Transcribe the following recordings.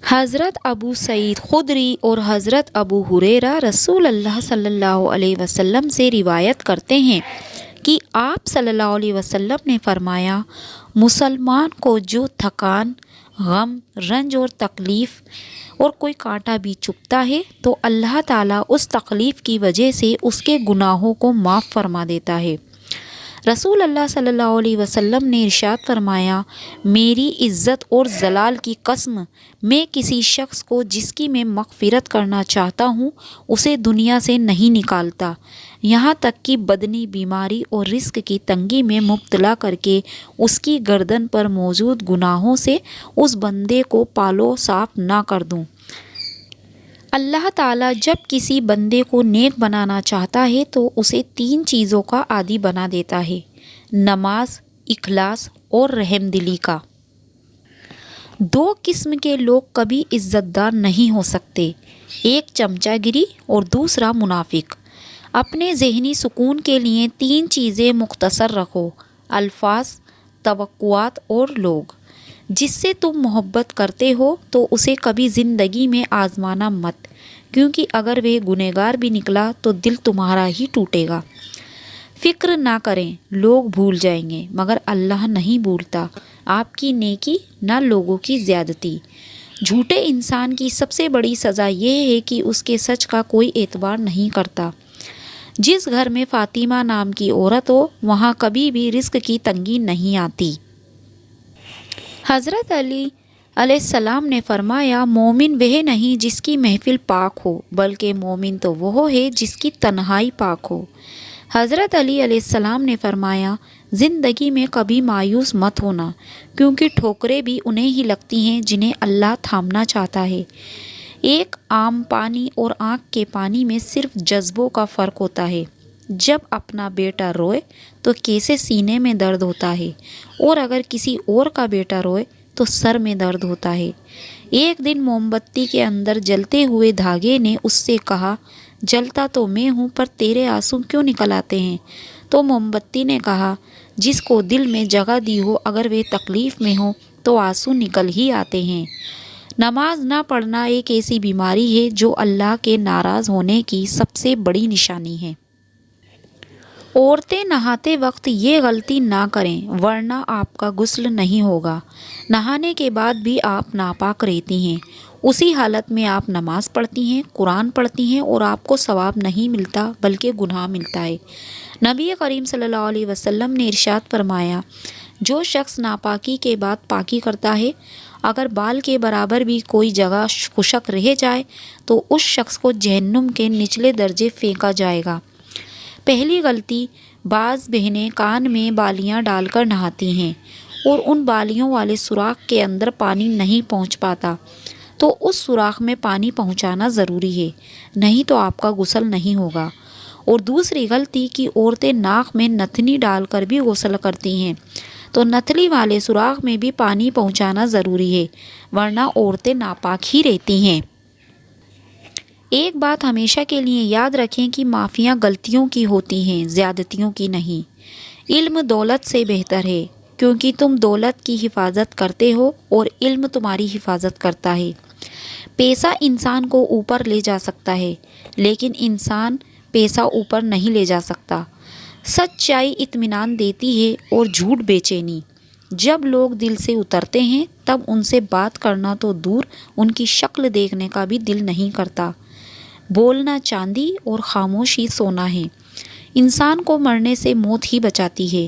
حضرت ابو سعید خدری اور حضرت ابو ہریرہ رسول اللہ صلی اللہ علیہ وسلم سے روایت کرتے ہیں کہ آپ صلی اللہ علیہ وسلم نے فرمایا، مسلمان کو جو تھکان، غم، رنج اور تکلیف اور کوئی کانٹا بھی چبھتا ہے تو اللہ تعالیٰ اس تکلیف کی وجہ سے اس کے گناہوں کو معاف فرما دیتا ہے۔ رسول اللہ صلی اللہ علیہ وسلم نے ارشاد فرمایا، میری عزت اور جلال کی قسم، میں کسی شخص کو جس کی میں مغفرت کرنا چاہتا ہوں اسے دنیا سے نہیں نکالتا یہاں تک کہ بدنی بیماری اور رزق کی تنگی میں مبتلا کر کے اس کی گردن پر موجود گناہوں سے اس بندے کو پالو صاف نہ کر دوں۔ اللہ تعالیٰ جب کسی بندے کو نیک بنانا چاہتا ہے تو اسے 3 چیزوں کا عادی بنا دیتا ہے: نماز، اخلاص اور رحم دلی کا۔ 2 قسم کے لوگ کبھی عزت دار نہیں ہو سکتے، ایک چمچہ گیری اور دوسرا منافق۔ اپنے ذہنی سکون کے لیے 3 چیزیں مختصر رکھو: الفاظ، توقعات اور لوگ۔ جس سے تم محبت کرتے ہو تو اسے کبھی زندگی میں آزمانا مت، کیونکہ اگر وہ گنہگار بھی نکلا تو دل تمہارا ہی ٹوٹے گا۔ فکر نہ کریں، لوگ بھول جائیں گے مگر اللہ نہیں بھولتا آپ کی نیکی نہ لوگوں کی زیادتی۔ جھوٹے انسان کی سب سے بڑی سزا یہ ہے کہ اس کے سچ کا کوئی اعتبار نہیں کرتا۔ جس گھر میں فاطمہ نام کی عورت ہو وہاں کبھی بھی رزق کی تنگی نہیں آتی۔ حضرت علی علیہ السلام نے فرمایا، مومن وہ نہیں جس کی محفل پاک ہو، بلکہ مومن تو وہ ہے جس کی تنہائی پاک ہو۔ حضرت علی علیہ السلام نے فرمایا، زندگی میں کبھی مایوس مت ہونا، کیونکہ ٹھوکریں بھی انہیں ہی لگتی ہیں جنہیں اللہ تھامنا چاہتا ہے۔ ایک عام پانی اور آنکھ کے پانی میں صرف جذبوں کا فرق ہوتا ہے۔ جب اپنا بیٹا روئے تو کیسے سینے میں درد ہوتا ہے، اور اگر کسی اور کا بیٹا روئے تو سر میں درد ہوتا ہے۔ ایک دن موم بتی کے اندر جلتے ہوئے دھاگے نے اس سے کہا، جلتا تو میں ہوں پر تیرے آنسو کیوں نکل آتے ہیں؟ تو موم بتی نے کہا، جس کو دل میں جگہ دی ہو اگر وہ تکلیف میں ہو تو آنسو نکل ہی آتے ہیں۔ نماز نہ پڑھنا ایک ایسی بیماری ہے جو اللہ کے ناراض ہونے کی سب سے بڑی نشانی ہے۔ عورتیں نہاتے وقت یہ غلطی نہ کریں ورنہ آپ کا غسل نہیں ہوگا۔ نہانے کے بعد بھی آپ ناپاک رہتی ہیں، اسی حالت میں آپ نماز پڑھتی ہیں، قرآن پڑھتی ہیں اور آپ کو ثواب نہیں ملتا بلکہ گناہ ملتا ہے۔ نبی کریم صلی اللہ علیہ وسلم نے ارشاد فرمایا، جو شخص ناپاکی کے بعد پاکی کرتا ہے، اگر بال کے برابر بھی کوئی جگہ خشک رہ جائے تو اس شخص کو جہنم کے نچلے درجے پھینکا جائے گا۔ پہلی غلطی، بعض بہنیں کان میں بالیاں ڈال کر نہاتی ہیں اور ان بالیوں والے سوراخ کے اندر پانی نہیں پہنچ پاتا، تو اس سوراخ میں پانی پہنچانا ضروری ہے، نہیں تو آپ کا غسل نہیں ہوگا۔ اور دوسری غلطی کہ عورتیں ناک میں نتھنی ڈال کر بھی غسل کرتی ہیں، تو نتھنی والے سوراخ میں بھی پانی پہنچانا ضروری ہے، ورنہ عورتیں ناپاک ہی رہتی ہیں۔ ایک بات ہمیشہ کے لیے یاد رکھیں کہ معافیاں غلطیوں کی ہوتی ہیں، زیادتیوں کی نہیں۔ علم دولت سے بہتر ہے، کیونکہ تم دولت کی حفاظت کرتے ہو اور علم تمہاری حفاظت کرتا ہے۔ پیسہ انسان کو اوپر لے جا سکتا ہے، لیکن انسان پیسہ اوپر نہیں لے جا سکتا۔ سچائی اطمینان دیتی ہے اور جھوٹ بے چینی۔ جب لوگ دل سے اترتے ہیں تب ان سے بات کرنا تو دور، ان کی شکل دیکھنے کا بھی دل نہیں کرتا۔ بولنا چاندی اور خاموشی سونا ہے۔ انسان کو مرنے سے موت ہی بچاتی ہے۔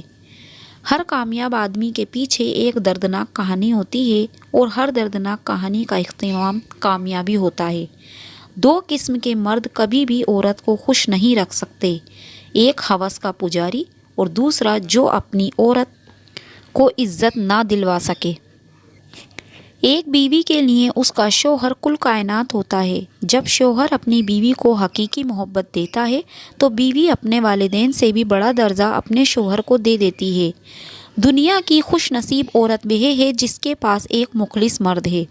ہر کامیاب آدمی کے پیچھے ایک دردناک کہانی ہوتی ہے اور ہر دردناک کہانی کا اختتام کامیابی ہوتا ہے۔ 2 قسم کے مرد کبھی بھی عورت کو خوش نہیں رکھ سکتے، ایک ہوس کا پجاری اور دوسرا جو اپنی عورت کو عزت نہ دلوا سکے۔ ایک بیوی کے لیے اس کا شوہر کل کائنات ہوتا ہے۔ جب شوہر اپنی بیوی کو حقیقی محبت دیتا ہے تو بیوی اپنے والدین سے بھی بڑا درجہ اپنے شوہر کو دے دیتی ہے۔ دنیا کی خوش نصیب عورت وہ ہے جس کے پاس ایک مخلص مرد ہے۔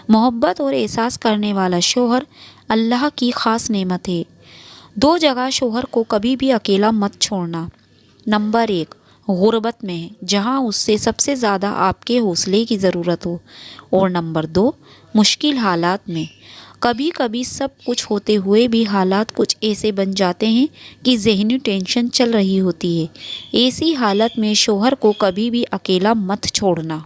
محبت اور احساس کرنے والا شوہر اللہ کی خاص نعمت ہے۔ 2 جگہ شوہر کو کبھی بھی اکیلا مت چھوڑنا۔ نمبر 1، غربت میں ہے جہاں اس سے سب سے زیادہ آپ کے حوصلے کی ضرورت ہو، اور نمبر 2 مشکل حالات میں، کبھی کبھی سب کچھ ہوتے ہوئے بھی حالات کچھ ایسے بن جاتے ہیں کہ ذہنی ٹینشن چل رہی ہوتی ہے، ایسی حالت میں شوہر کو کبھی بھی اکیلا مت چھوڑنا۔